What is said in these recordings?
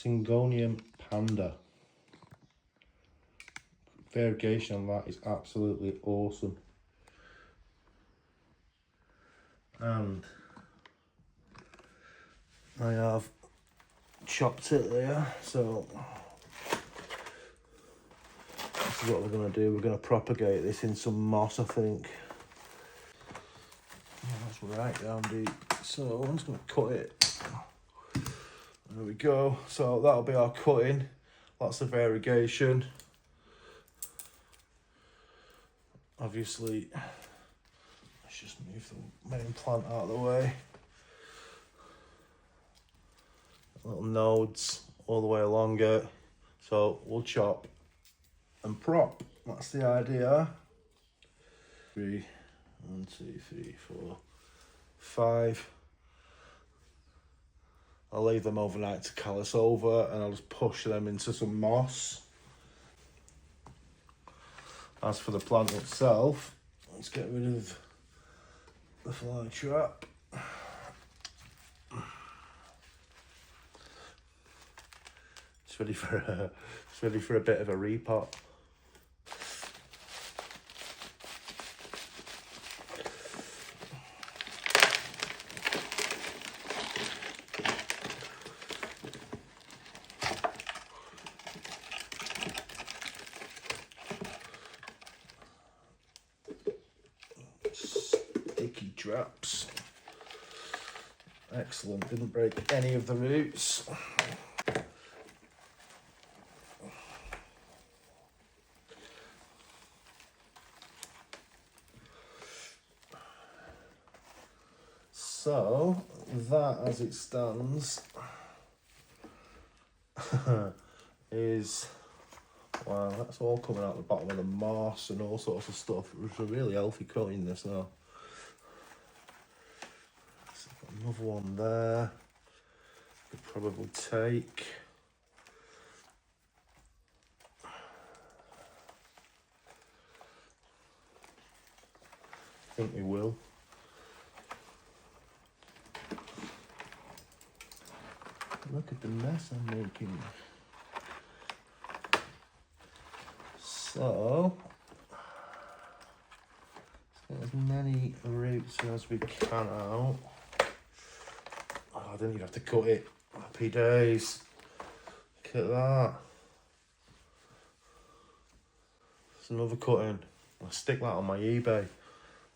Syngonium Panda. Variegation on that is absolutely awesome. And I have chopped it there, so this is what we're going to do. We're going to propagate this in some moss, I think. Oh, that's right down deep. So I'm just going to cut it. There we go. So that'll be our cutting. Lots of variegation. Obviously, let's just move the main plant out of the way. Little nodes all the way along it. So we'll chop and prop. That's the idea. 1, 2, 3, 4, 5. I'll leave them overnight to callus over, and I'll just push them into some moss. As for the plant itself, let's get rid of the fly trap. It's ready for a bit of a repot. Sticky traps. Excellent, didn't break any of the roots. So, that as it stands is, wow, that's all coming out the bottom of the moss and all sorts of stuff. It's a really healthy cutting, this now. So another one there, could probably take. I think we will. Look at the mess I'm making. So, let's get as many roots as we can out. Oh, I didn't even have to cut it. Happy days. Look at that. There's another cutting. I'll stick that on my eBay,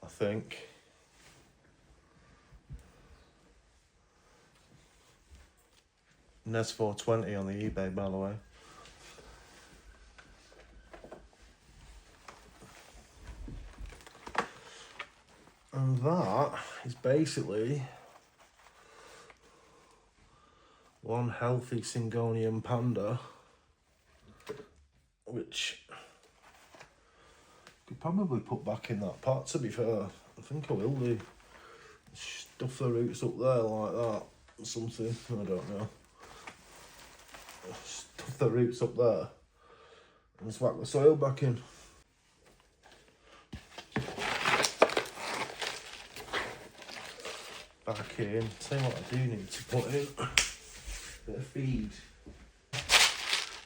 I think. And that's 420 on the eBay, by the way. And that is basically one healthy Syngonium Panda, which could probably put back in that pot, to be fair. I think I will do. Stuff the roots up there like that or something, I don't know. Stuff the roots up there and just whack the soil back in. Back in. Tell you what I do need to put in. Bit of feed.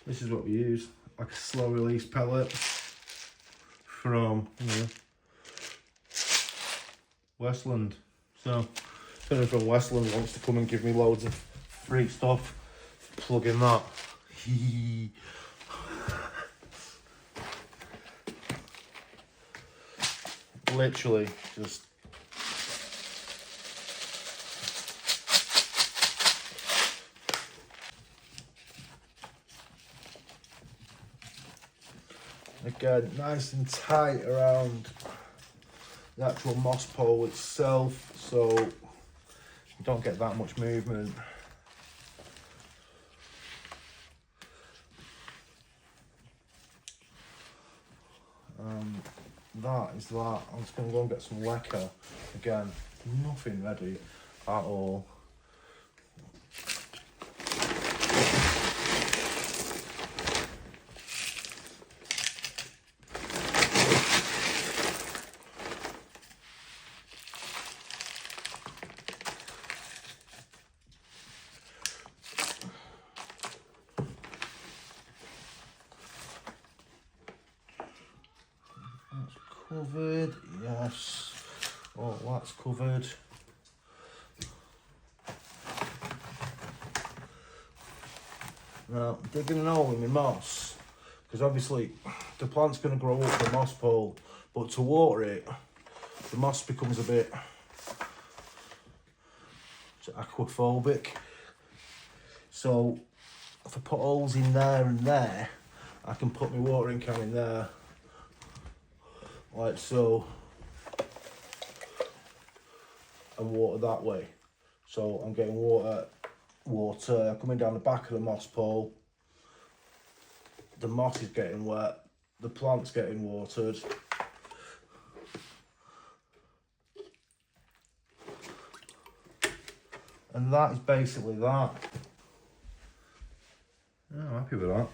This is what we use, like a slow release pellet from Westland. So if anyone from Westland wants to come and give me loads of free stuff, plug in that. Literally just again, nice and tight around the actual moss pole itself, so you don't get that much movement. That is that. I'm just going to go and get some lacquer. Again, nothing ready at all. covered? Yes. Oh, that's covered. Now, digging an hole in my moss, because obviously the plant's going to grow up the moss pole, but to water it, the moss becomes a bit aquaphobic. So if I put holes in there and there, I can put my watering can in there, like so, and water that way. So I'm getting water coming down the back of the moss pole. The moss is getting wet, the plant's getting watered. And that is basically that. Yeah, I'm happy with that.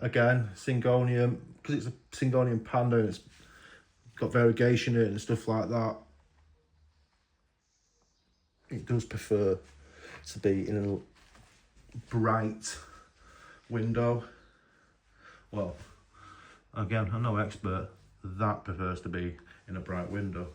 Again, Syngonium, because it's a Syngonium Panda and it's got variegation in it and stuff like that, it does prefer to be in a bright window. Well, again, I'm no expert, that prefers to be in a bright window.